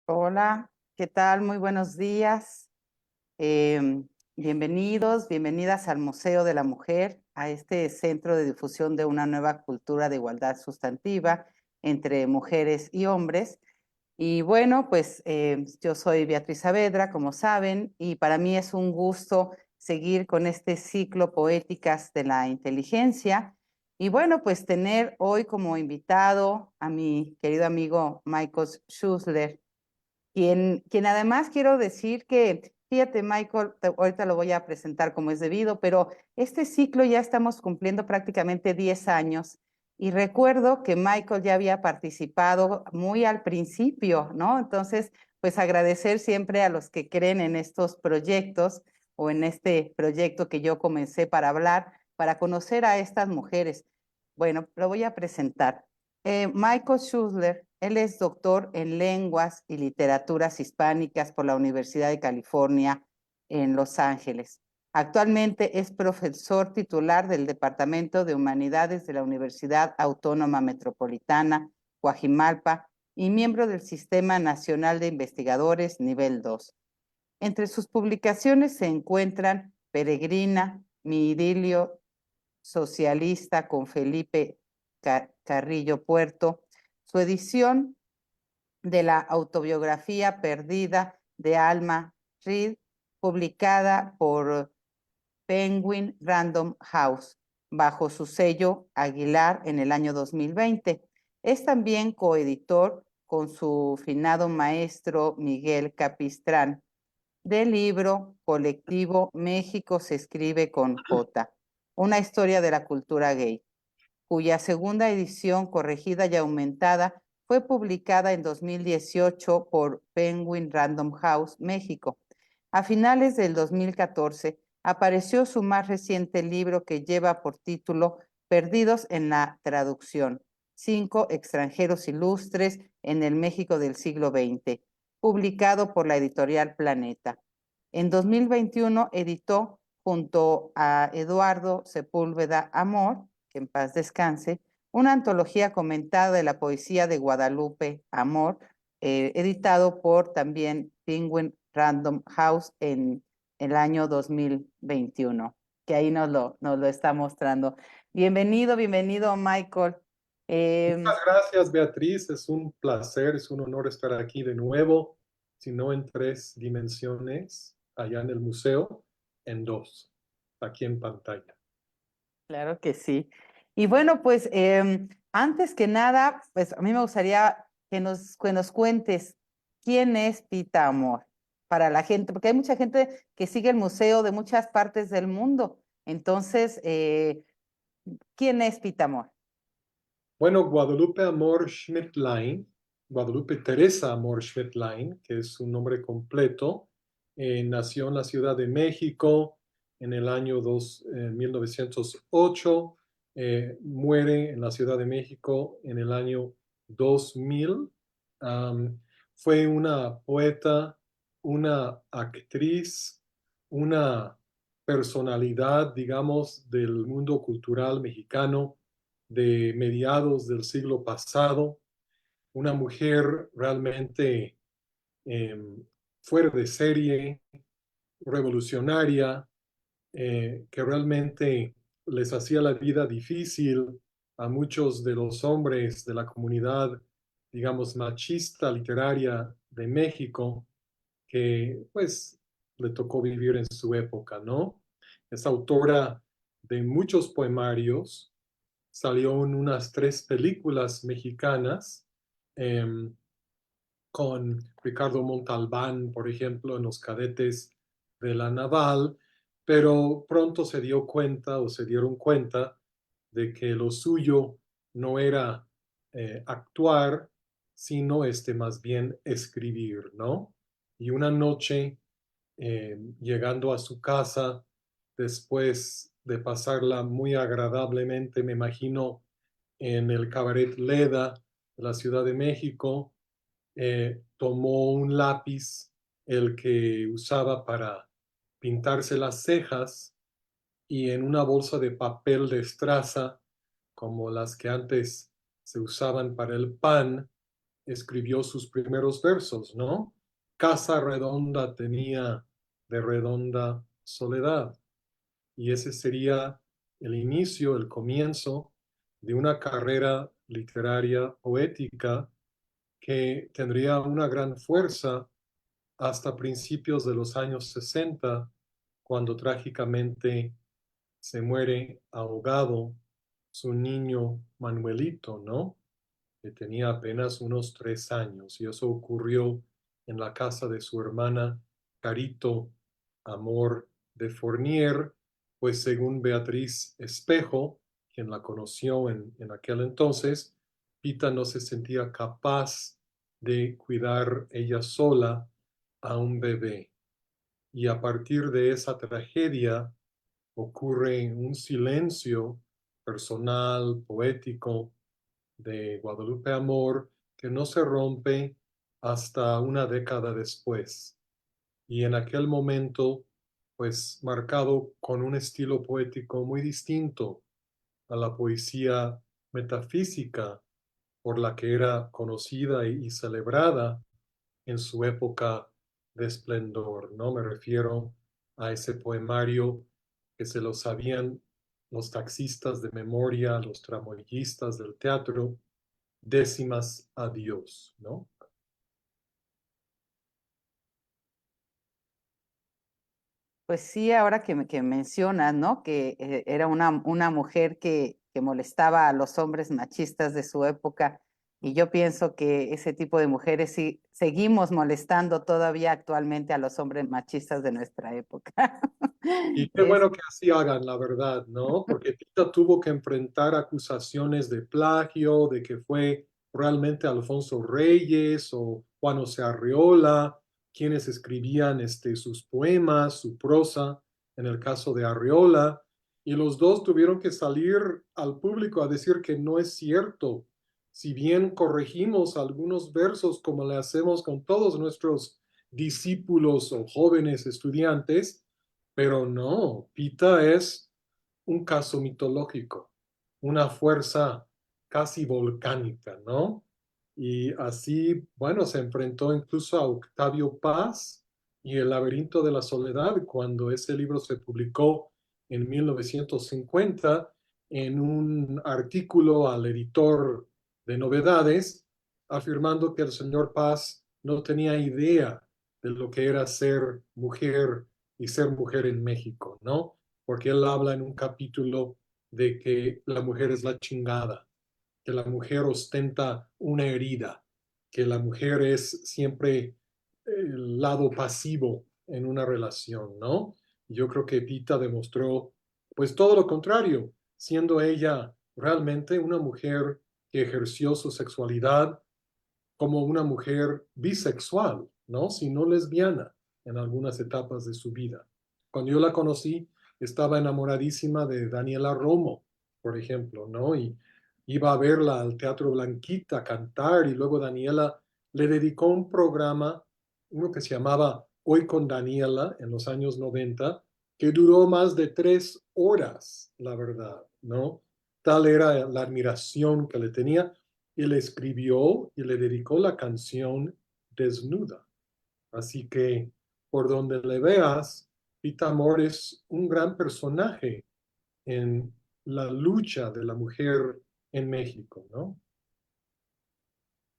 Hola, ¿qué tal? Muy buenos días. Bienvenidos, bienvenidas al Museo de la Mujer, a este centro de difusión de una nueva cultura de igualdad sustantiva entre mujeres y hombres. Y bueno, pues yo soy Beatriz Saavedra, como saben, y para mí es un gusto seguir con este ciclo Poéticas de la Inteligencia. Y bueno, pues tener hoy como invitado a mi querido amigo Michael Schussler, quien además quiero decir que, fíjate, Michael, ahorita lo voy a presentar como es debido, pero este ciclo ya estamos cumpliendo prácticamente 10 años y recuerdo que Michael ya había participado muy al principio, ¿no? Entonces, pues agradecer siempre a los que creen en estos proyectos o en este proyecto que yo comencé para hablar, para conocer a estas mujeres. Bueno, lo voy a presentar. Michael Schussler, él es doctor en lenguas y literaturas hispánicas por la Universidad de California en Los Ángeles. Actualmente es profesor titular del Departamento de Humanidades de la Universidad Autónoma Metropolitana, Coajimalpa, y miembro del Sistema Nacional de Investigadores Nivel 2. Entre sus publicaciones se encuentran Peregrina, Mi idilio socialista con Felipe Carrillo Puerto, su edición de la autobiografía perdida de Alma Reed, publicada por Penguin Random House, bajo su sello Aguilar en el año 2020. Es también coeditor con su finado maestro Miguel Capistrán del libro colectivo México se escribe con J, una historia de la cultura gay, cuya segunda edición corregida y aumentada fue publicada en 2018 por Penguin Random House, México. A finales del 2014 apareció su más reciente libro que lleva por título Perdidos en la traducción, 5 extranjeros ilustres en el México del siglo XX, publicado por la editorial Planeta. En 2021 editó junto a Eduardo Sepúlveda Amor, que en paz descanse, una antología comentada de la poesía de Guadalupe Amor, editado por también Penguin Random House en el año 2021, que ahí nos lo está mostrando. Bienvenido, bienvenido, Michael. Muchas gracias, Beatriz. Es un placer, es un honor estar aquí de nuevo, si no en tres dimensiones, allá en el museo, en dos, aquí en pantalla. Claro que sí. Y bueno, pues antes que nada, pues a mí me gustaría que nos cuentes quién es Pita Amor para la gente, porque hay mucha gente que sigue el museo de muchas partes del mundo. Entonces, ¿quién es Pita Amor? Bueno, Guadalupe Amor Schmidtlein, Guadalupe Teresa Amor Schmidtlein, que es su nombre completo, nació en la Ciudad de México en el año 1908, muere en la Ciudad de México en el año 2000. Um, Fue una poeta, una actriz, una personalidad, digamos, del mundo cultural mexicano de mediados del siglo pasado, una mujer realmente eh, fuera de serie, revolucionaria, que realmente les hacía la vida difícil a muchos de los hombres de la comunidad, digamos, machista literaria de México, que pues le tocó vivir en su época, ¿no? Es autora de muchos poemarios, salió en unas tres películas mexicanas, eh, con Ricardo Montalbán, por ejemplo, en Los Cadetes de la Naval, pero pronto se dio cuenta o se dieron cuenta de que lo suyo no era actuar, sino más bien escribir, ¿no? Y una noche, llegando a su casa, después de pasarla muy agradablemente, me imagino, en el Cabaret Leda de la Ciudad de México, tomó un lápiz, el que usaba para pintarse las cejas, y en una bolsa de papel de estraza, como las que antes se usaban para el pan, escribió sus primeros versos, ¿no? Casa redonda tenía de redonda soledad. Y ese sería el inicio, el comienzo de una carrera literaria poética que tendría una gran fuerza hasta principios de los años 60, cuando trágicamente se muere ahogado su niño Manuelito, ¿no? Que tenía apenas unos 3 años, y eso ocurrió en la casa de su hermana Carito Amor de Fournier, pues según Beatriz Espejo, quien la conoció en aquel entonces, Pita no se sentía capaz de cuidar ella sola a un bebé. Y a partir de esa tragedia ocurre un silencio personal, poético, de Guadalupe Amor que no se rompe hasta una década después. Y en aquel momento, pues marcado con un estilo poético muy distinto a la poesía metafísica por la que era conocida y celebrada en su época de esplendor, ¿no? Me refiero a ese poemario que se lo sabían los taxistas de memoria, los tramoyistas del teatro, décimas a Dios, ¿no? Pues sí, ahora que mencionas, ¿no? Que era una mujer que molestaba a los hombres machistas de su época, y yo pienso que ese tipo de mujeres sí seguimos molestando todavía actualmente a los hombres machistas de nuestra época. Y qué Es, bueno que así hagan, la verdad, ¿no? Porque Tita tuvo que enfrentar acusaciones de plagio, de que fue realmente Alfonso Reyes o Juan José Arriola quienes escribían sus poemas, su prosa, en el caso de Arriola, y los dos tuvieron que salir al público a decir que no es cierto. Si bien corregimos algunos versos como le hacemos con todos nuestros discípulos o jóvenes estudiantes, pero no, Pita es un caso mitológico, una fuerza casi volcánica, ¿no? Y así, bueno, se enfrentó incluso a Octavio Paz y El laberinto de la soledad cuando ese libro se publicó en 1950 en un artículo al editor de novedades, afirmando que el señor Paz no tenía idea de lo que era ser mujer y ser mujer en México, ¿no? Porque él habla en un capítulo de que la mujer es la chingada, que la mujer ostenta una herida, que la mujer es siempre el lado pasivo en una relación, ¿no? Yo creo que Pita demostró, pues todo lo contrario, siendo ella realmente una mujer que ejerció su sexualidad como una mujer bisexual, ¿no? Sino lesbiana en algunas etapas de su vida. Cuando yo la conocí, estaba enamoradísima de Daniela Romo, por ejemplo, ¿no? Y iba a verla al Teatro Blanquita a cantar y luego Daniela le dedicó un programa, uno que se llamaba Hoy con Daniela en los años 90, que duró más de 3 horas, la verdad, ¿no? Tal era la admiración que le tenía y le escribió y le dedicó la canción Desnuda. Así que por donde le veas, Pita Amor es un gran personaje en la lucha de la mujer en México, ¿no?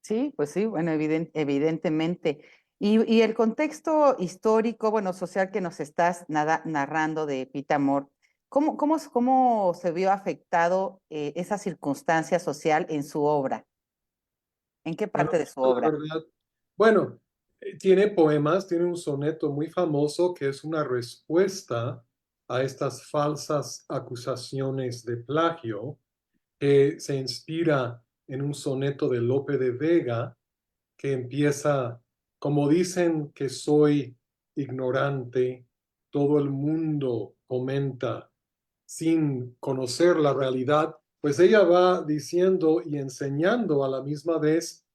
sí, pues sí, bueno, evidentemente. Y el contexto histórico, bueno, social que nos estás narrando de Pita Amor, ¿cómo se vio afectado esa circunstancia social en su obra? ¿En qué Bueno, parte de su la obra? verdad, bueno, tiene poemas, tiene un soneto muy famoso que es una respuesta a estas falsas acusaciones de plagio, que se inspira en un soneto de Lope de Vega que empieza, como dicen que soy ignorante, todo el mundo comenta sin conocer la realidad, pues ella va diciendo y enseñando a la misma vez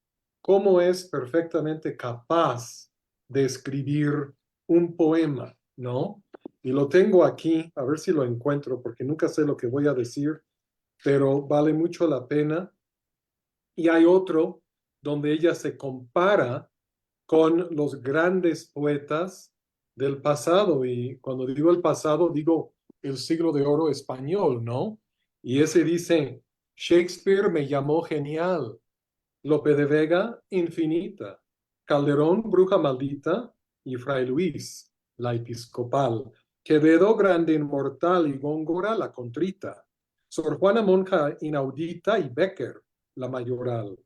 cómo es perfectamente capaz de escribir un poema, ¿no? Y lo tengo aquí, a ver si lo encuentro, porque nunca sé lo que voy a decir, pero vale mucho la pena. Y hay otro donde ella se compara con los grandes poetas del pasado. Y cuando digo el pasado, digo el siglo de oro español, ¿no? Y ese dice, Shakespeare me llamó genial, Lope de Vega, infinita, Calderón, bruja maldita, y Fray Luis, la episcopal, Quevedo, grande inmortal, y Góngora, la contrita, Sor Juana Monja, inaudita, y Becker, la mayoral,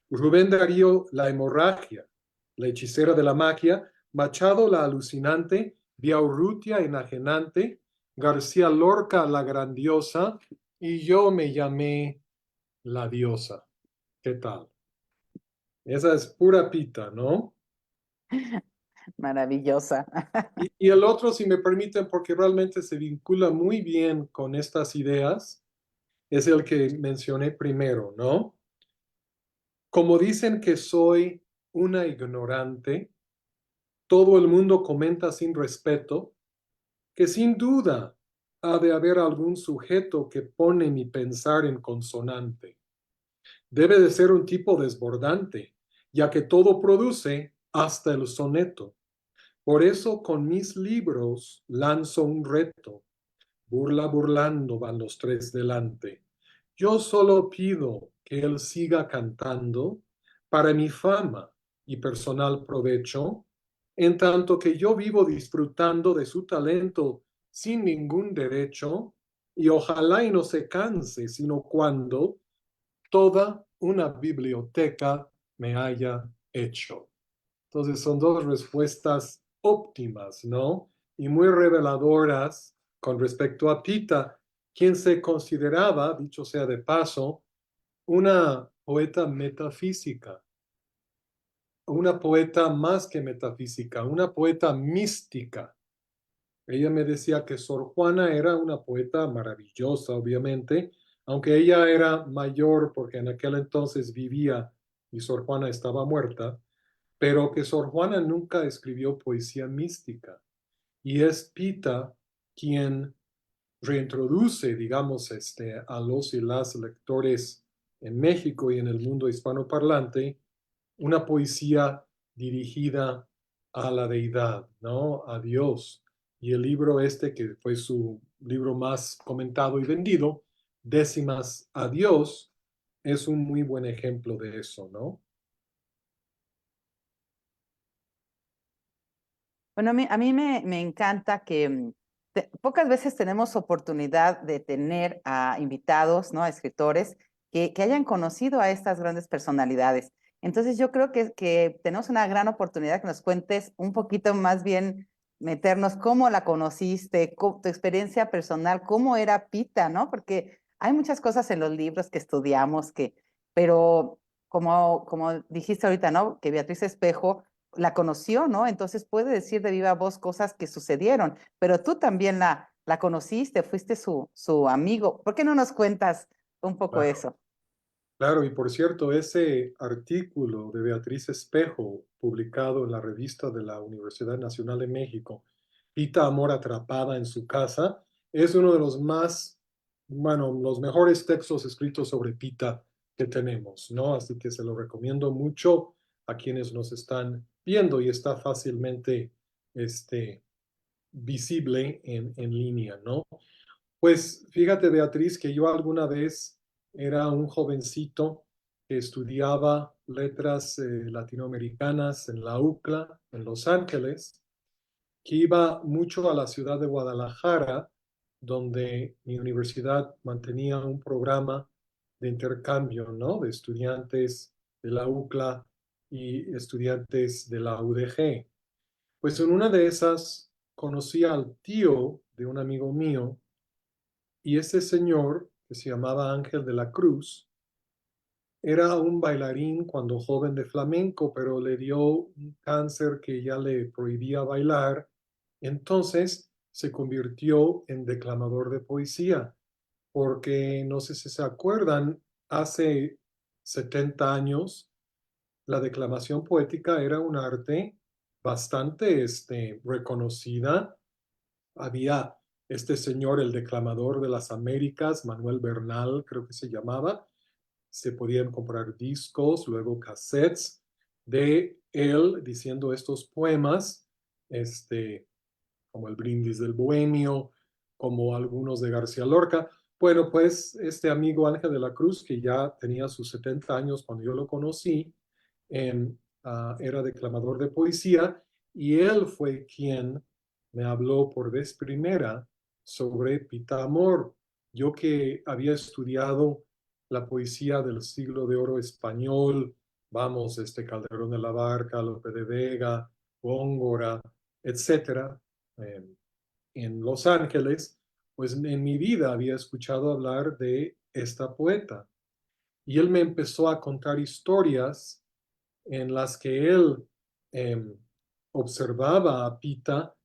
Rubén Darío, la hemorragia, la hechicera de la magia, Machado, la alucinante, Villaurrutia, enajenante, García Lorca, la grandiosa, y yo me llamé la diosa. ¿Qué tal? Esa es pura pita, ¿no? Maravillosa. Y el otro, si me permiten, porque realmente se vincula muy bien con estas ideas, es el que mencioné primero, ¿no? Como dicen que soy una ignorante, todo el mundo comenta sin respeto que sin duda ha de haber algún sujeto que pone mi pensar en consonante. Debe de ser un tipo desbordante, ya que todo produce hasta el soneto. Por eso con mis libros lanzo un reto. Burla burlando van los tres delante. Yo solo pido que él siga cantando para mi fama y personal provecho, en tanto que yo vivo disfrutando de su talento sin ningún derecho, y ojalá y no se canse, sino cuando toda una biblioteca me haya hecho. Entonces son dos respuestas óptimas, ¿no? Y muy reveladoras con respecto a Pita, quien se consideraba, dicho sea de paso, una poeta metafísica, una poeta más que metafísica, una poeta mística. Ella me decía que Sor Juana era una poeta maravillosa, obviamente, aunque ella era mayor porque en aquel entonces vivía y Sor Juana estaba muerta, pero que Sor Juana nunca escribió poesía mística. Y es Pita quien reintroduce, digamos, a los y las lectores en México y en el mundo hispanoparlante una poesía dirigida a la deidad, ¿no? A Dios. Y el libro este, que fue su libro más comentado y vendido, Décimas a Dios, es un muy buen ejemplo de eso, ¿no? Bueno, a mí me encanta que pocas veces tenemos oportunidad de tener a invitados, ¿no? A escritores que hayan conocido a estas grandes personalidades. Entonces yo creo que tenemos una gran oportunidad que nos cuentes un poquito más bien, meternos cómo la conociste, tu experiencia personal, cómo era Pita, ¿no? Porque hay muchas cosas en los libros que estudiamos, pero como dijiste ahorita, ¿no? Que Beatriz Espejo la conoció, ¿no? Entonces puede decir de viva voz cosas que sucedieron, pero tú también la conociste, fuiste su amigo. ¿Por qué no nos cuentas un poco Claro. eso? Claro, y por cierto, ese artículo de Beatriz Espejo, publicado en la revista de la Universidad Nacional de México, Pita Amor atrapada en su casa, es uno de los más, bueno, los mejores textos escritos sobre Pita que tenemos, ¿no? Así que se lo recomiendo mucho a quienes nos están viendo y está fácilmente, visible en línea, ¿no? Pues fíjate, Beatriz, que yo alguna vez era un jovencito que estudiaba letras latinoamericanas en la UCLA, en Los Ángeles, que iba mucho a la ciudad de Guadalajara, donde mi universidad mantenía un programa de intercambio, ¿no? De estudiantes de la UCLA y estudiantes de la UDG. Pues en una de esas conocí al tío de un amigo mío y ese señor, que se llamaba Ángel de la Cruz, era un bailarín cuando joven de flamenco, pero le dio un cáncer que ya le prohibía bailar. Entonces se convirtió en declamador de poesía, porque no sé si se acuerdan, hace 70 años la declamación poética era un arte bastante reconocida. Había este señor, el declamador de las Américas, Manuel Bernal, creo que se llamaba, se podían comprar discos, luego cassettes de él diciendo estos poemas, como el Brindis del Bohemio, como algunos de García Lorca. Bueno, pues este amigo Ángel de la Cruz, que ya tenía sus 70 años cuando yo lo conocí, era declamador de poesía y él fue quien me habló por vez primera sobre Pita Amor. Yo que había estudiado la poesía del siglo de oro español, vamos, Calderón de la Barca, Lope de Vega, Góngora, etcétera, eh, en Los Ángeles, pues en mi vida había escuchado hablar de esta poeta. Y él me empezó a contar historias en las que él eh, observaba a Pita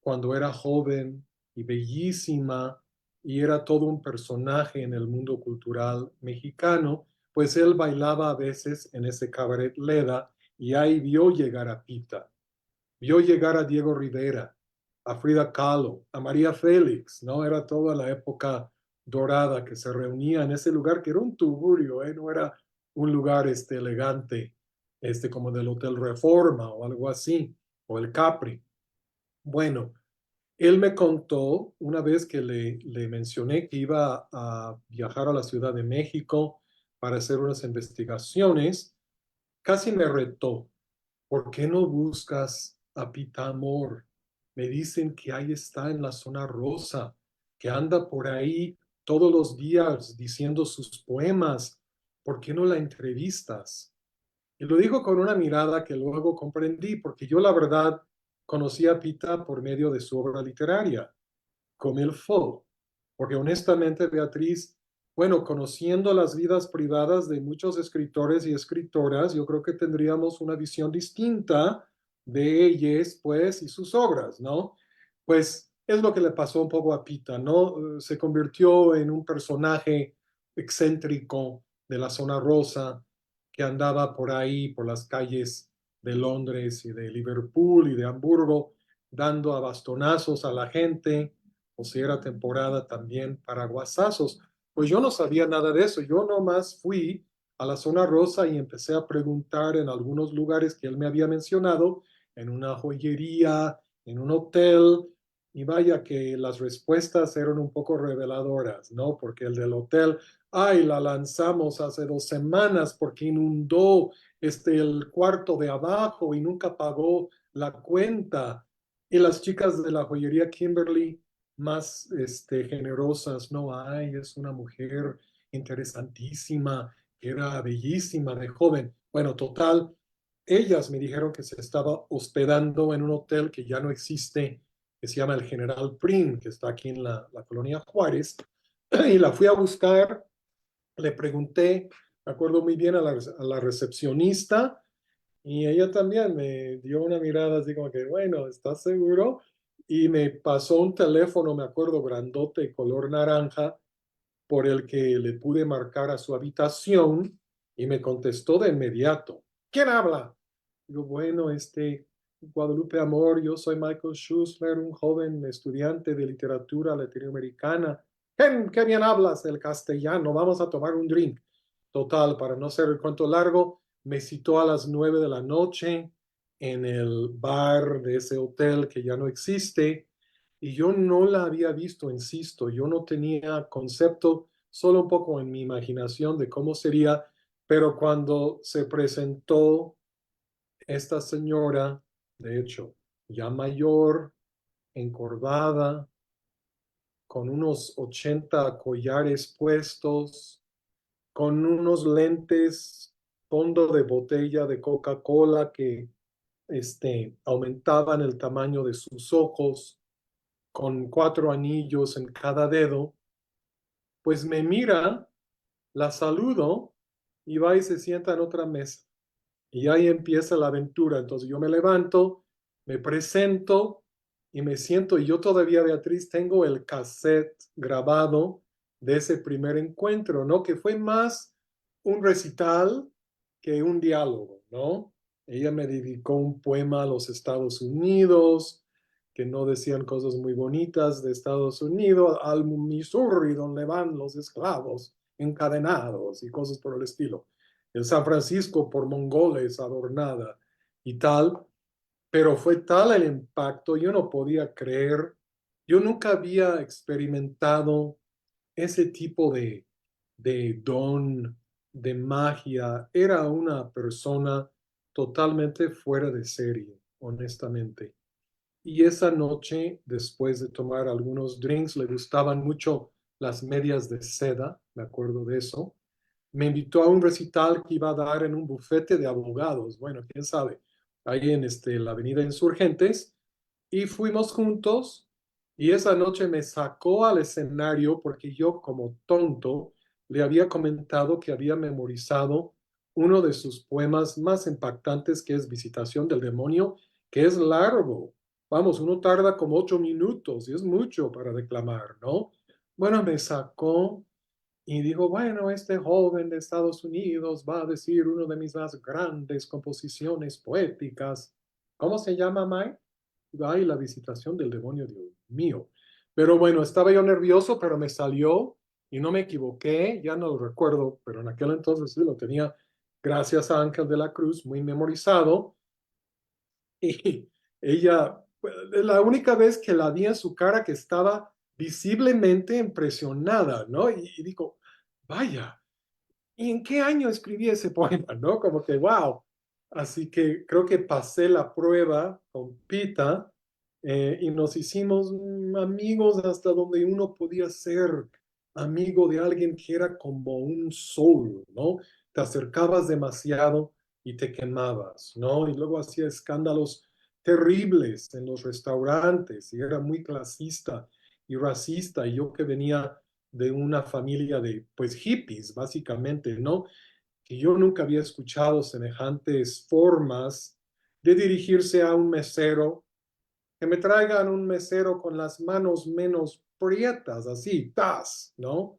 cuando era joven y bellísima y era todo un personaje en el mundo cultural mexicano, pues él bailaba a veces en ese cabaret Leda y ahí vio llegar a Pita, vio llegar a Diego Rivera, a Frida Kahlo, a María Félix, ¿no? Era toda la época dorada que se reunía en ese lugar que era un tugurio, ¿eh? No era un lugar elegante, como del Hotel Reforma o algo así, o el Capri. Bueno, él me contó una vez que le mencioné que iba a viajar a la Ciudad de México para hacer unas investigaciones, casi me retó. ¿Por qué no buscas a Pita Amor? Me dicen que ahí está en la zona rosa, que anda por ahí todos los días diciendo sus poemas. ¿Por qué no la entrevistas? Y lo digo con una mirada que luego comprendí, porque yo la verdad conocí a Pita por medio de su obra literaria, Comme il faut, porque honestamente, Beatriz, bueno, conociendo las vidas privadas de muchos escritores y escritoras, yo creo que tendríamos una visión distinta de ellas, pues, y sus obras, ¿no? Pues es lo que le pasó un poco a Pita, ¿no? Se convirtió en un personaje excéntrico de la zona rosa que andaba por ahí, por las calles de Londres y de Liverpool y de Hamburgo, dando a bastonazos a la gente, o si era temporada también para guasazos. Pues yo no sabía nada de eso, yo nomás fui a la zona rosa y empecé a preguntar en algunos lugares que él me había mencionado, en una joyería, en un hotel, y vaya que las respuestas eran un poco reveladoras, ¿no? Porque el del hotel, ay, la lanzamos hace 2 semanas porque inundó el cuarto de abajo y nunca pagó la cuenta. Y las chicas de la joyería Kimberly, más generosas, no, ay, es una mujer interesantísima, era bellísima de joven. Bueno, total, ellas me dijeron que se estaba hospedando en un hotel que ya no existe, que se llama el General Prim, que está aquí en la colonia Juárez, y la fui a buscar, le pregunté, me acuerdo muy bien a la recepcionista, y ella también me dio una mirada así como que, bueno, ¿estás seguro? Y me pasó un teléfono, me acuerdo, grandote, color naranja, por el que le pude marcar a su habitación y me contestó de inmediato. ¿Quién habla? Digo, bueno, Guadalupe Amor, yo soy Michael Schussler, un joven estudiante de literatura latinoamericana. ¿Qué bien hablas el castellano? Vamos a tomar un drink. Total, para no ser el cuento largo, me citó a las 9 de la noche en el bar de ese hotel que ya no existe y yo no la había visto, insisto, yo no tenía concepto, solo un poco en mi imaginación de cómo sería, pero cuando se presentó esta señora, de hecho, ya mayor, encorvada, con unos 80 collares puestos, con unos lentes fondo de botella de Coca-Cola que aumentaban el tamaño de sus ojos, con 4 anillos en cada dedo, pues me mira, la saludo y va y se sienta en otra mesa. Y ahí empieza la aventura. Entonces yo me levanto, me presento y me siento. Y yo todavía, Beatriz, tengo el cassette grabado de ese primer encuentro, ¿no? Que fue más un recital que un diálogo, ¿no? Ella me dedicó un poema a los Estados Unidos, que no decían cosas muy bonitas de Estados Unidos, al Missouri, donde van los esclavos, encadenados y cosas por el estilo. En San Francisco por mongoles adornada y tal, pero fue tal el impacto, yo no podía creer, yo nunca había experimentado ese tipo de don, de magia. Era una persona totalmente fuera de serie, honestamente. Y esa noche, después de tomar algunos drinks, le gustaban mucho las medias de seda, me acuerdo de eso. Me invitó a un recital que iba a dar en un bufete de abogados, bueno, quién sabe, ahí en la Avenida Insurgentes, y fuimos juntos, y esa noche me sacó al escenario porque yo, como tonto, le había comentado que había memorizado uno de sus poemas más impactantes, que es Visitación del Demonio, que es largo. Vamos, uno tarda como 8 minutos y es mucho para declamar, ¿no? Bueno, me sacó y dijo, bueno, este joven de Estados Unidos va a decir una de mis más grandes composiciones poéticas. ¿Cómo se llama, Mike? Ay, la visitación del demonio, Dios mío. Pero bueno, estaba yo nervioso, pero me salió y no me equivoqué, ya no lo recuerdo, pero en aquel entonces sí lo tenía, gracias a Ángel de la Cruz, muy memorizado. Y ella, pues, la única vez que la vi en su cara que estaba visiblemente impresionada, ¿no? Y digo, vaya, ¿y en qué año escribí ese poema, no? Como que, wow. Así que creo que pasé la prueba con Pita y nos hicimos amigos hasta donde uno podía ser amigo de alguien que era como un soul, ¿no? Te acercabas demasiado y te quemabas, ¿no? Y luego hacía escándalos terribles en los restaurantes y era muy clasista y racista. Y yo que venía de una familia de, pues, hippies, básicamente, ¿no? Que yo nunca había escuchado semejantes formas de dirigirse a un mesero, que me traigan un mesero con las manos menos prietas, así, tas, ¿no?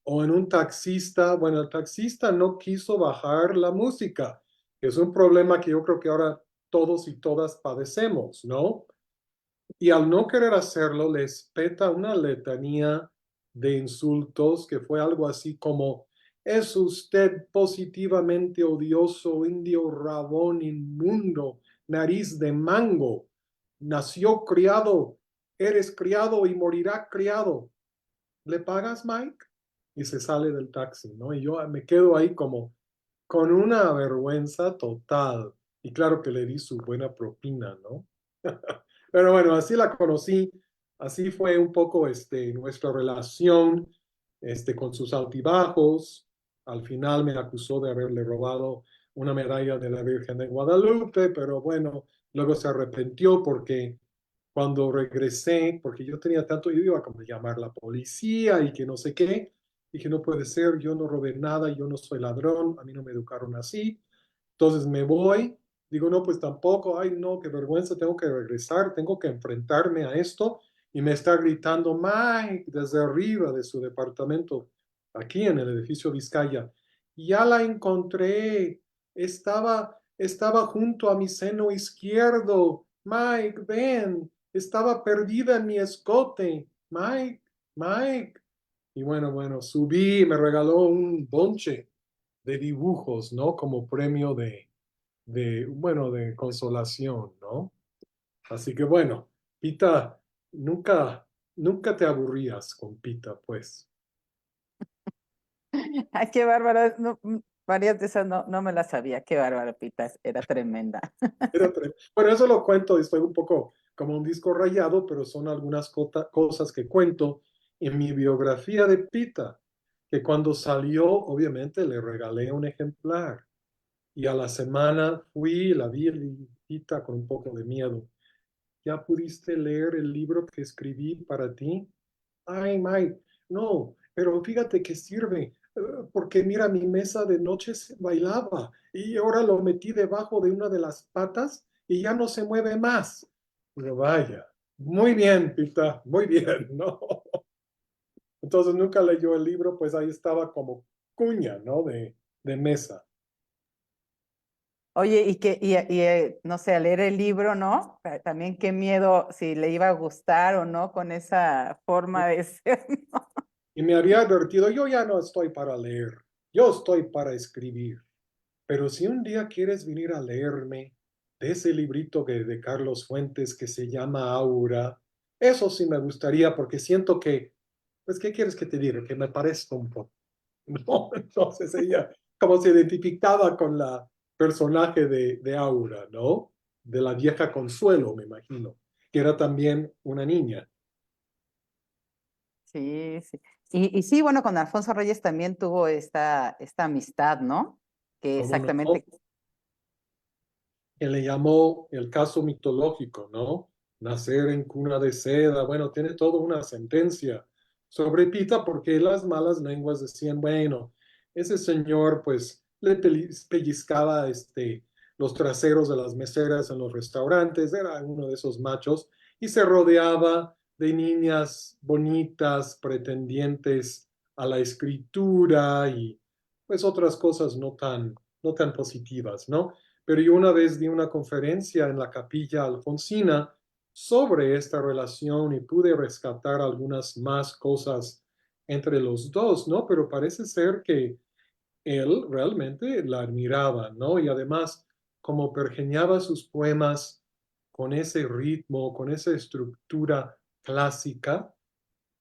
O en un taxista, bueno, el taxista no quiso bajar la música, que es un problema que yo creo que ahora todos y todas padecemos, ¿no? Y al no querer hacerlo, les peta una letanía de insultos que fue algo así como, es usted positivamente odioso, indio rabón, inmundo, nariz de mango, nació criado, eres criado y morirá criado. ¿Le pagas, Mike? Y se sale del taxi, ¿no? Y yo me quedo ahí como con una vergüenza total. Y claro que le di su buena propina, ¿no? Pero bueno, así la conocí, así fue un poco nuestra relación con sus altibajos. Al final me acusó de haberle robado una medalla de la Virgen de Guadalupe, pero bueno, luego se arrepintió porque cuando regresé, porque yo tenía tanto, yo iba como a llamar a la policía y que no sé qué, dije, no puede ser, yo no robé nada, yo no soy ladrón, a mí no me educaron así. Entonces me voy, digo, no, pues tampoco, ay, no, qué vergüenza, tengo que regresar, tengo que enfrentarme a esto. Y me está gritando Mike desde arriba de su departamento, aquí en el edificio Vizcaya. Ya la encontré, estaba junto a mi seno izquierdo. Mike, ven, estaba perdida en mi escote. Mike, Mike. Y bueno, subí, me regaló un bonche de dibujos, ¿no? Como premio bueno, de consolación, ¿no? Así que bueno, Pita, nunca te aburrías con Pita, pues. Ay, qué bárbaro. No, varias de esas no me las sabía. Qué bárbaro, Pita. Era tremenda. Bueno, eso lo cuento, estoy un poco como un disco rayado, pero son algunas cosas que cuento en mi biografía de Pita, que cuando salió, obviamente le regalé un ejemplar. Y a la semana fui, la vi y Pita con un poco de miedo. ¿Ya pudiste leer el libro que escribí para ti? Ay, Mike, no, pero fíjate que sirve, porque mira, mi mesa de noche se bailaba y ahora lo metí debajo de una de las patas y ya no se mueve más. Pero vaya, muy bien, Pita, muy bien, ¿no? Entonces nunca leyó el libro, pues ahí estaba como cuña, ¿no? De mesa. Oye, no sé, al leer el libro, ¿no? También qué miedo si le iba a gustar o no con esa forma de ser, ¿no? y me había advertido, yo ya no estoy para leer, yo estoy para escribir. Pero si un día quieres venir a leerme de ese librito de Carlos Fuentes que se llama Aura, eso sí me gustaría porque siento que, pues, ¿qué quieres que te diga? Que me parezco un poco. ¿No? Entonces ella como se identificaba con la personaje de Aura, ¿no? De la vieja Consuelo, me imagino, que era también una niña. Sí, sí. Y sí, bueno, con Alfonso Reyes también tuvo esta amistad, ¿no? Que Como no, exactamente, que le llamó el caso mitológico, ¿no? Nacer en cuna de seda, bueno, tiene toda una sentencia sobre Pita porque las malas lenguas decían, bueno, ese señor pues le pellizcaba los traseros de las meseras en los restaurantes, era uno de esos machos y se rodeaba de niñas bonitas, pretendientes a la escritura y pues otras cosas no tan positivas, ¿no? Pero yo una vez di una conferencia en la Capilla Alfonsina sobre esta relación y pude rescatar algunas más cosas entre los dos, ¿no? Pero parece ser que él realmente la admiraba, ¿no? Y además, como pergeñaba sus poemas con ese ritmo, con esa estructura clásica,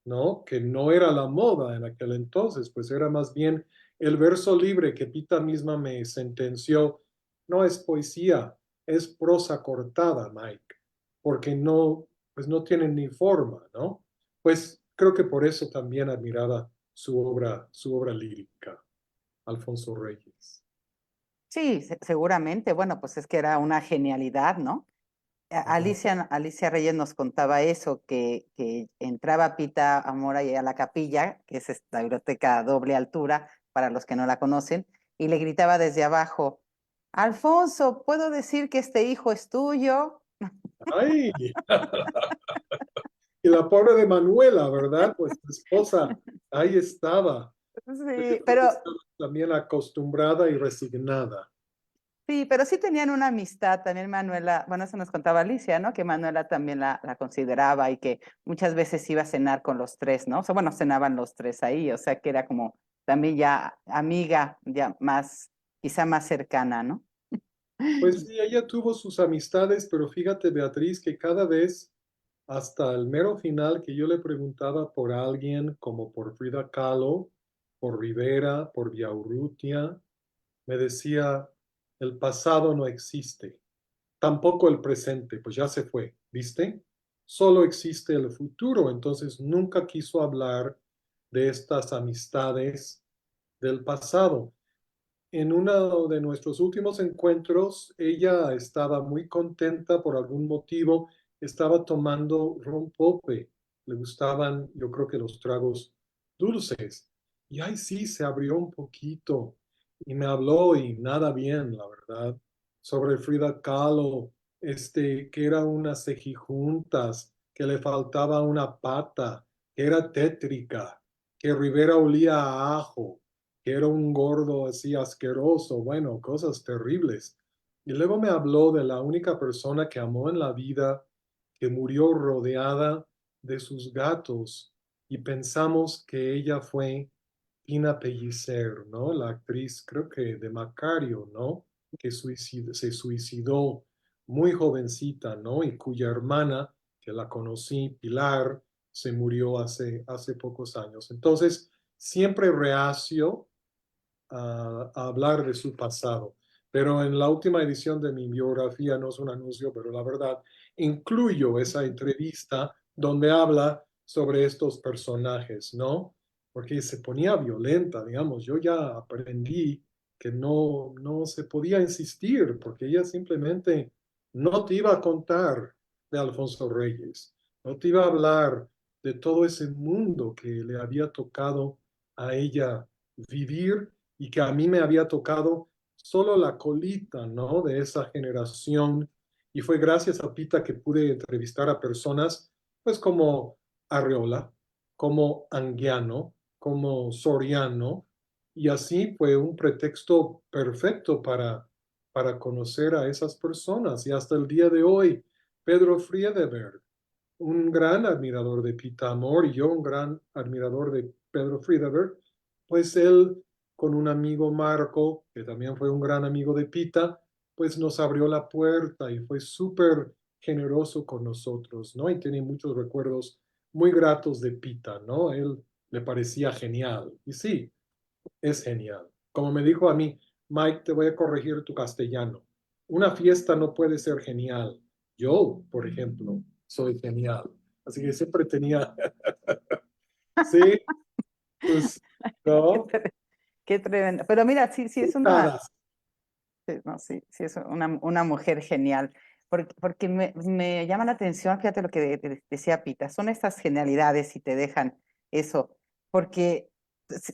¿no? Que no era la moda en aquel entonces, pues era más bien el verso libre que Pita misma me sentenció, no es poesía, es prosa cortada, Mike, porque no, pues no tienen ni forma, ¿no? Pues creo que por eso también admiraba su obra lírica, Alfonso Reyes. sí, seguramente, bueno, pues es que era una genialidad, ¿no? Ajá. Alicia Reyes nos contaba eso, que entraba Pita Amora y a la capilla, que es esta biblioteca a doble altura, para los que no la conocen, y le gritaba desde abajo, Alfonso, ¿puedo decir que este hijo es tuyo? Ay, y la pobre de Manuela, ¿verdad? Pues su esposa, ahí estaba. Pero yo Sí, creo que pero estaba también acostumbrada y resignada. sí, pero sí tenían una amistad también Manuela, bueno, eso nos contaba Alicia, ¿no? Que Manuela también la consideraba y que muchas veces iba a cenar con los tres, ¿no? O sea, bueno, cenaban los tres ahí, o sea, que era como también ya amiga, ya más, quizá más cercana, ¿no? Pues sí, ella tuvo sus amistades, pero fíjate, Beatriz, que cada vez, hasta el mero final, que yo le preguntaba por alguien como por Frida Kahlo, por Rivera, por Villaurrutia, me decía, el pasado no existe, tampoco el presente, pues ya se fue, ¿viste? Solo existe el futuro, entonces nunca quiso hablar de estas amistades del pasado. En uno de nuestros últimos encuentros, ella estaba muy contenta por algún motivo, estaba tomando rompope, le gustaban, yo creo que los tragos dulces. Y ahí sí, se abrió un poquito y me habló y nada bien, la verdad, sobre Frida Kahlo, que era unas cejijuntas, que le faltaba una pata, que era tétrica, que Rivera olía a ajo, que era un gordo así asqueroso, bueno, cosas terribles. Y luego me habló de la única persona que amó en la vida, que murió rodeada de sus gatos, y pensamos que ella fue Pina Pellicer, ¿no? La actriz, creo que de Macario, ¿no? Que se suicidó muy jovencita, ¿no? Y cuya hermana, que la conocí, Pilar, se murió hace pocos años. Entonces, siempre reacio a hablar de su pasado. Pero en la última edición de mi biografía, no es un anuncio, pero la verdad, incluyo esa entrevista donde habla sobre estos personajes, ¿no? Porque se ponía violenta, digamos. Yo ya aprendí que no se podía insistir, porque ella simplemente no te iba a contar de Alfonso Reyes, no te iba a hablar de todo ese mundo que le había tocado a ella vivir y que a mí me había tocado solo la colita, ¿no? De esa generación. Y fue gracias a Pita que pude entrevistar a personas, pues como Arreola, como Anguiano, como Soriano, y así fue un pretexto perfecto para conocer a esas personas. Y hasta el día de hoy, Pedro Friedeberg, un gran admirador de Pita Amor y yo un gran admirador de Pedro Friedeberg, pues él con un amigo Marco, que también fue un gran amigo de Pita, pues nos abrió la puerta y fue súper generoso con nosotros, ¿no? Y tiene muchos recuerdos muy gratos de Pita, ¿no? Él le parecía genial. Y sí, es genial. Como me dijo a mí, Mike, te voy a corregir tu castellano. Una fiesta no puede ser genial. Yo, por ejemplo, soy genial. Así que siempre tenía, sí, pues, Qué, ¿no? qué tremendo. Pero mira, sí, sí es una, Puntadas. sí, no, sí, sí es una mujer genial. Porque me llama la atención, fíjate lo que decía Pita, son estas genialidades y te dejan eso. Porque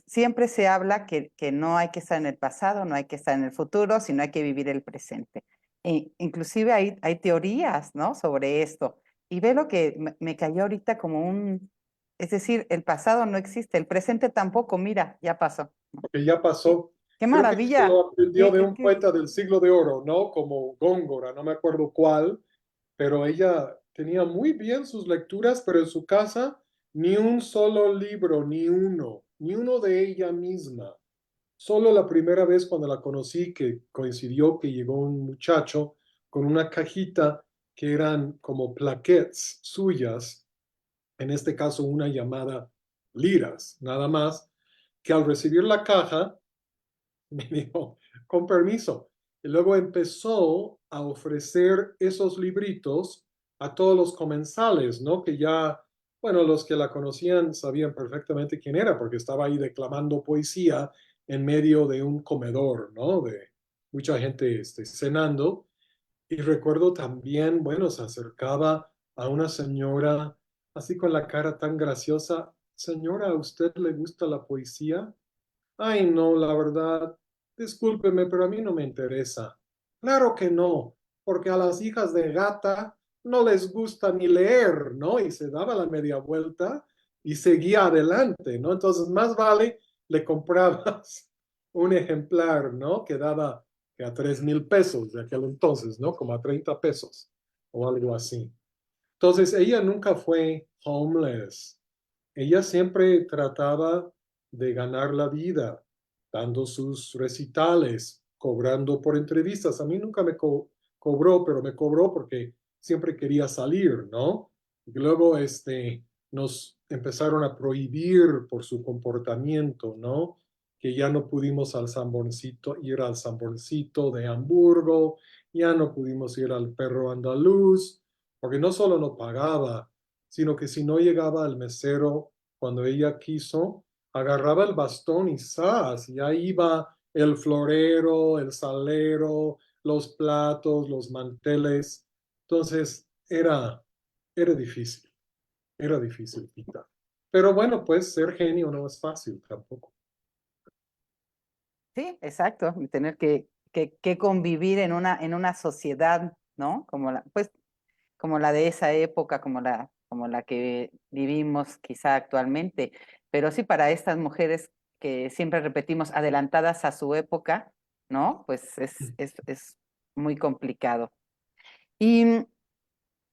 siempre se habla que no hay que estar en el pasado, no hay que estar en el futuro, sino hay que vivir el presente. Inclusive hay teorías, ¿no? Sobre esto. Y ve lo que me cayó ahorita como es decir, el pasado no existe, el presente tampoco, mira, ya pasó. Que ya Qué, pasó. qué Creo que eso maravilla. lo aprendió de un poeta del siglo de oro, ¿no? Como Góngora, no me acuerdo cuál, pero ella tenía muy bien sus lecturas, pero en su casa ni un solo libro, ni uno de ella misma. Solo la primera vez cuando la conocí, que coincidió que llegó un muchacho con una cajita que eran como plaquettes suyas, en este caso una llamada liras, nada más, que al recibir la caja me dijo, con permiso. Y luego empezó a ofrecer esos libritos a todos los comensales, ¿no? Que ya, bueno, los que la conocían sabían perfectamente quién era, porque estaba ahí declamando poesía en medio de un comedor, ¿no? De mucha gente cenando. Y recuerdo también, bueno, se acercaba a una señora así con la cara tan graciosa. Señora, ¿a usted le gusta la poesía? Ay, no, la verdad, discúlpeme, pero a mí no me interesa. Claro que no, porque a las hijas de gata no les gusta ni leer, ¿no? Y se daba la media vuelta y seguía adelante, ¿no? Entonces, más vale le comprabas un ejemplar, ¿no? Que daba que a 3,000 pesos de aquel entonces, ¿no? Como a 30 pesos o algo así. Entonces, ella nunca fue homeless. Ella siempre trataba de ganar la vida, dando sus recitales, cobrando por entrevistas. A mí nunca me cobró, pero me cobró porque siempre quería salir, ¿no? Y luego nos empezaron a prohibir por su comportamiento, ¿no? Que ya no pudimos ir al Samborcito de Hamburgo, ya no pudimos ir al Perro Andaluz, porque no solo no pagaba, sino que si no llegaba al mesero cuando ella quiso, agarraba el bastón y ¡zas! Y ahí iba el florero, el salero, los platos, los manteles. Entonces era difícil, era difícil quitar. Pero bueno, pues ser genio no es fácil tampoco. Sí, exacto, y tener que convivir en una sociedad, ¿no? Pues, como la de esa época, como la que vivimos quizá actualmente. Pero sí, para estas mujeres que siempre repetimos, adelantadas a su época, ¿no? Pues es muy complicado. ¿Y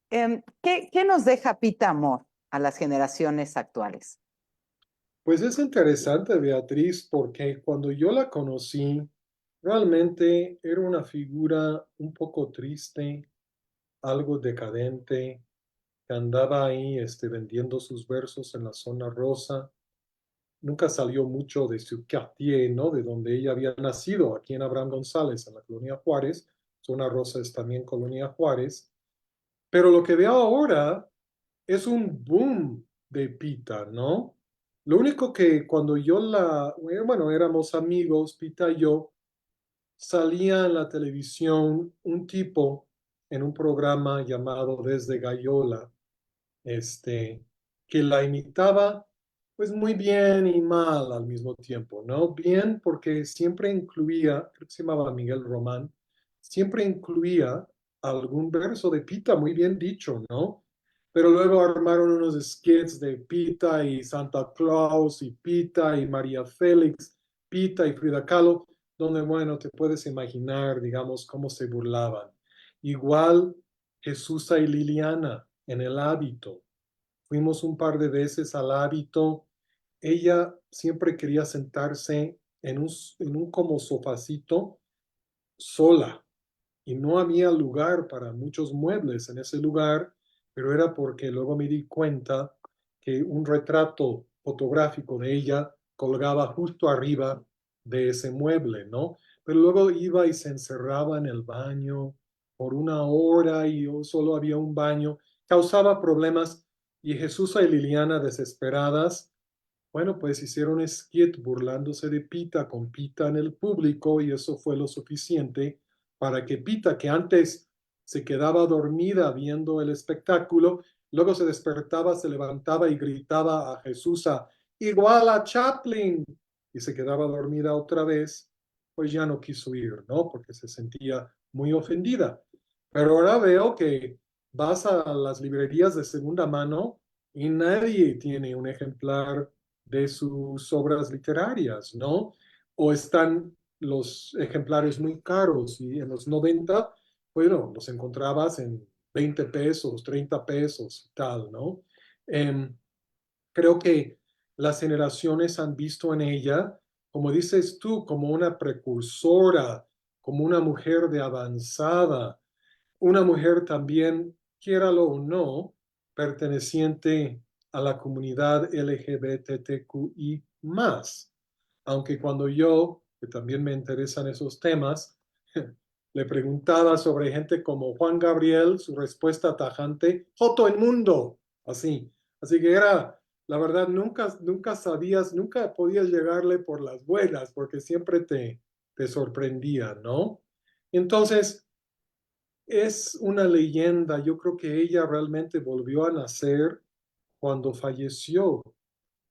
qué nos deja Pita Amor a las generaciones actuales? Pues es interesante, Beatriz, porque cuando yo la conocí, realmente era una figura un poco triste, algo decadente, que andaba ahí vendiendo sus versos en la zona rosa. Nunca salió mucho de su quartier, ¿no? De donde ella había nacido, aquí en Abraham González, en la Colonia Juárez. Zona rosa es también Colonia Juárez. Pero lo que veo ahora es un boom de Pita, ¿no? Lo único que cuando bueno, éramos amigos, Pita y yo, salía en la televisión un tipo en un programa llamado Desde Gallola, este, que la imitaba pues muy bien y mal al mismo tiempo, ¿no? Bien porque siempre incluía, creo que se llamaba Miguel Román, siempre incluía algún verso de Pita, muy bien dicho, ¿no? Pero luego armaron unos skits de Pita y Santa Claus y Pita y María Félix, Pita y Frida Kahlo, donde, bueno, te puedes imaginar, digamos, cómo se burlaban. Igual Jesús y Liliana en el hábito. Fuimos un par de veces al hábito. Ella siempre quería sentarse en un como sofacito sola y no había lugar para muchos muebles en ese lugar, pero era porque luego me di cuenta que un retrato fotográfico de ella colgaba justo arriba de ese mueble, ¿no? Pero luego iba y se encerraba en el baño por una hora y solo había un baño, causaba problemas y Jesús y Liliana desesperadas, bueno, pues hicieron skit burlándose de Pita con Pita en el público y eso fue lo suficiente para que Pita, que antes se quedaba dormida viendo el espectáculo, luego se despertaba, se levantaba y gritaba a Jesús igual a Chaplin y se quedaba dormida otra vez, pues ya no quiso ir, ¿no? Porque se sentía muy ofendida. Pero ahora veo que vas a las librerías de segunda mano y nadie tiene un ejemplar de sus obras literarias, ¿no? O están los ejemplares muy caros y en los 90, bueno, los encontrabas en 20 pesos, 30 pesos y tal, ¿no? Eh, Creo que las generaciones han visto en ella, como dices tú, como una precursora, como una mujer de avanzada, una mujer también, quiéralo o no, perteneciente a la comunidad LGBTQI más. Aunque cuando yo, que también me interesan esos temas, le preguntaba sobre gente como Juan Gabriel, su respuesta tajante, Joto el mundo, así. Así que era, la verdad, nunca sabías, nunca podías llegarle por las buenas, porque siempre te sorprendía, ¿no? Entonces, es una leyenda. Yo creo que ella realmente volvió a nacer cuando falleció,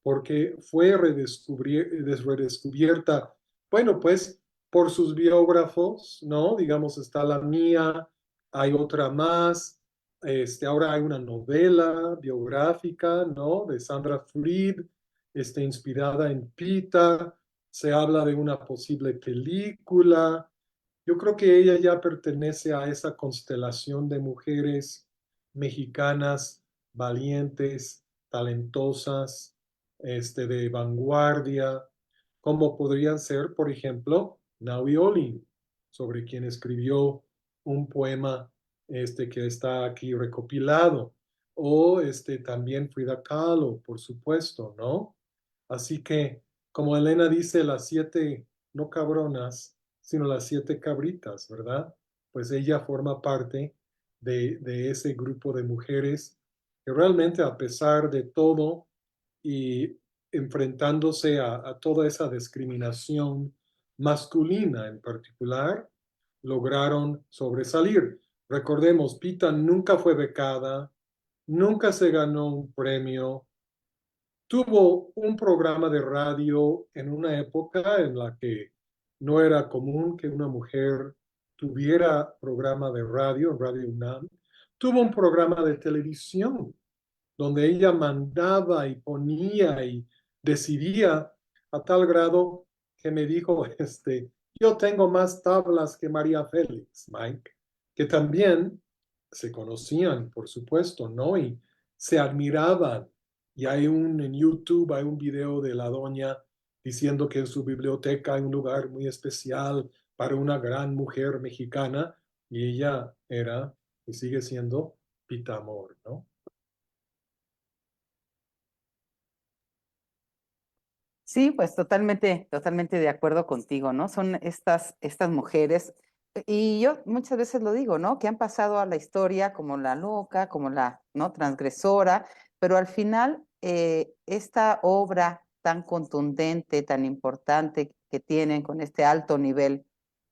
porque fue redescubierta, bueno, pues por sus biógrafos, ¿no? Digamos, está la mía, hay otra más, ahora hay una novela biográfica, ¿no? De Sandra Fried, inspirada en Pita, se habla de una posible película. Yo creo que ella ya pertenece a esa constelación de mujeres mexicanas valientes, talentosas, de vanguardia, como podrían ser, por ejemplo, Naui Olin, sobre quien escribió un poema que está aquí recopilado, o también Frida Kahlo, por supuesto, ¿no? Así que, como Elena dice, las 7 no cabronas, sino las 7 cabritas, ¿verdad? Pues ella forma parte de ese grupo de mujeres que realmente a pesar de todo y enfrentándose a toda esa discriminación masculina en particular, lograron sobresalir. Recordemos, Pita nunca fue becada, nunca se ganó un premio, tuvo un programa de radio en una época en la que no era común que una mujer tuviera programa de radio, en Radio UNAM. Tuvo un programa de televisión donde ella mandaba y ponía y decidía a tal grado que me dijo, yo tengo más tablas que María Félix, Mike, que también se conocían, por supuesto, ¿no? Y se admiraban. Y en YouTube hay un video de la doña diciendo que en su biblioteca hay un lugar muy especial para una gran mujer mexicana y ella era y sigue siendo Pita Amor, ¿no? Sí, pues totalmente de acuerdo contigo, ¿no? Son estas mujeres, y yo muchas veces lo digo, ¿no? Que han pasado a la historia como la loca, como la, ¿no? Transgresora, pero al final esta obra tan contundente, tan importante que tienen con este alto nivel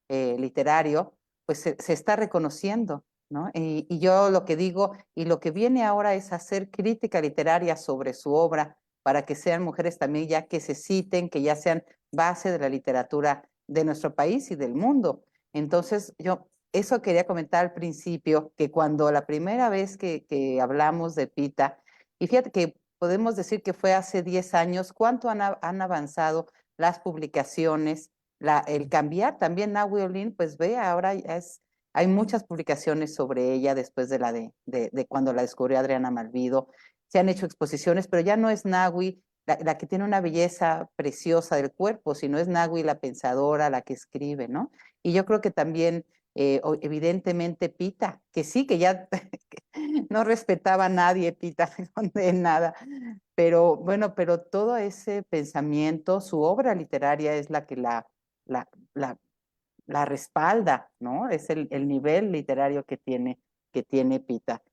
literario, pues se está reconociendo, ¿no? Y yo lo que digo, y lo que viene ahora es hacer crítica literaria sobre su obra para que sean mujeres también ya que se citen, que ya sean base de la literatura de nuestro país y del mundo. Entonces, yo eso quería comentar al principio, que cuando la primera vez que hablamos de Pita, y fíjate que podemos decir que fue hace 10 años, cuánto han avanzado las publicaciones, el cambiar también Nahui Olin, pues ve, ahora hay muchas publicaciones sobre ella después de cuando la descubrió Adriana Malvido. Se han hecho exposiciones, pero ya no es Nahui, la que tiene una belleza preciosa del cuerpo, sino es Nagui la pensadora, la que escribe, ¿no? Y yo creo que también, evidentemente, Pita, que sí, que ya no respetaba a nadie, Pita, de nada, pero bueno, pero todo ese pensamiento, su obra literaria es la que la, la, la respalda, ¿no? Es el nivel literario que tiene Pita. Así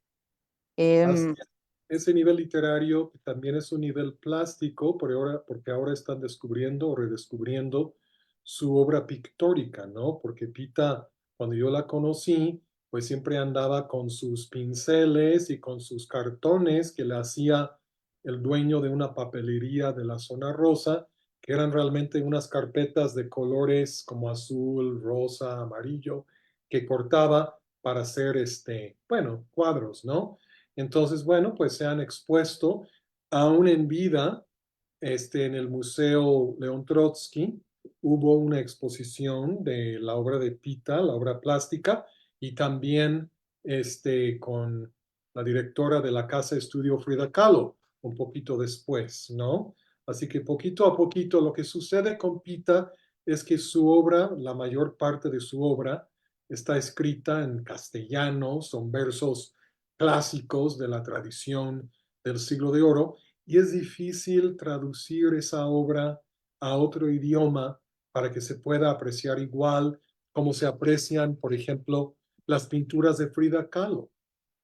Em, es. Ese nivel literario también es un nivel plástico, porque ahora están descubriendo o redescubriendo su obra pictórica, ¿no? Porque Pita, cuando yo la conocí, pues siempre andaba con sus pinceles y con sus cartones que le hacía el dueño de una papelería de la zona rosa, que eran realmente unas carpetas de colores como azul, rosa, amarillo, que cortaba para hacer bueno, cuadros, ¿no? Entonces, bueno, pues se han expuesto aún en vida, en el Museo León Trotsky, hubo una exposición de la obra de Pita, la obra plástica, y también con la directora de la Casa Estudio Frida Kahlo, un poquito después, ¿no? Así que poquito a poquito lo que sucede con Pita es que su obra, la mayor parte de su obra, está escrita en castellano, son versos clásicos de la tradición del siglo de oro, y es difícil traducir esa obra a otro idioma para que se pueda apreciar igual como se aprecian, por ejemplo, las pinturas de Frida Kahlo,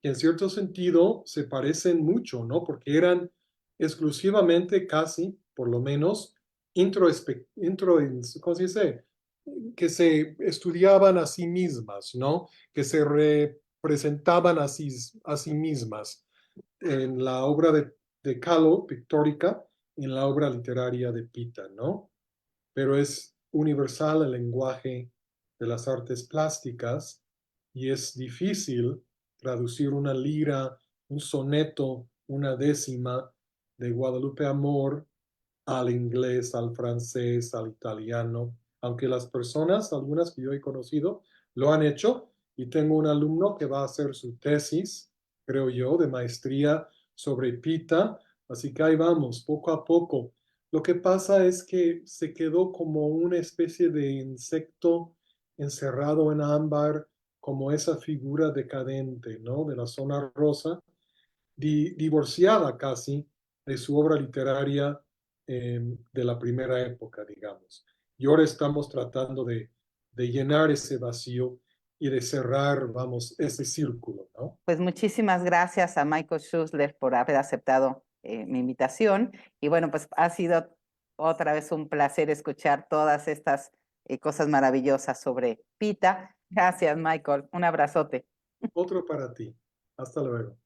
que en cierto sentido se parecen mucho, ¿no? Porque eran exclusivamente casi, por lo menos, ¿cómo se dice? Que se estudiaban a sí mismas, ¿no? Que se representaban a sí mismas en la obra de Kahlo, pictórica, y en la obra literaria de Pita, ¿no? Pero es universal el lenguaje de las artes plásticas y es difícil traducir una lira, un soneto, una décima de Guadalupe Amor al inglés, al francés, al italiano, aunque las personas, algunas que yo he conocido, lo han hecho y tengo un alumno que va a hacer su tesis, creo yo, de maestría sobre Pita, así que ahí vamos, poco a poco. Lo que pasa es que se quedó como una especie de insecto encerrado en ámbar, como esa figura decadente, ¿no? De la zona rosa, divorciada casi de su obra literaria de la primera época, digamos. Y ahora estamos tratando de llenar ese vacío y de cerrar, vamos, ese círculo, ¿no? Pues muchísimas gracias a Michael Schussler por haber aceptado mi invitación. Y bueno, pues ha sido otra vez un placer escuchar todas estas cosas maravillosas sobre Pita. Gracias, Michael. Un abrazote. Otro para ti. Hasta luego.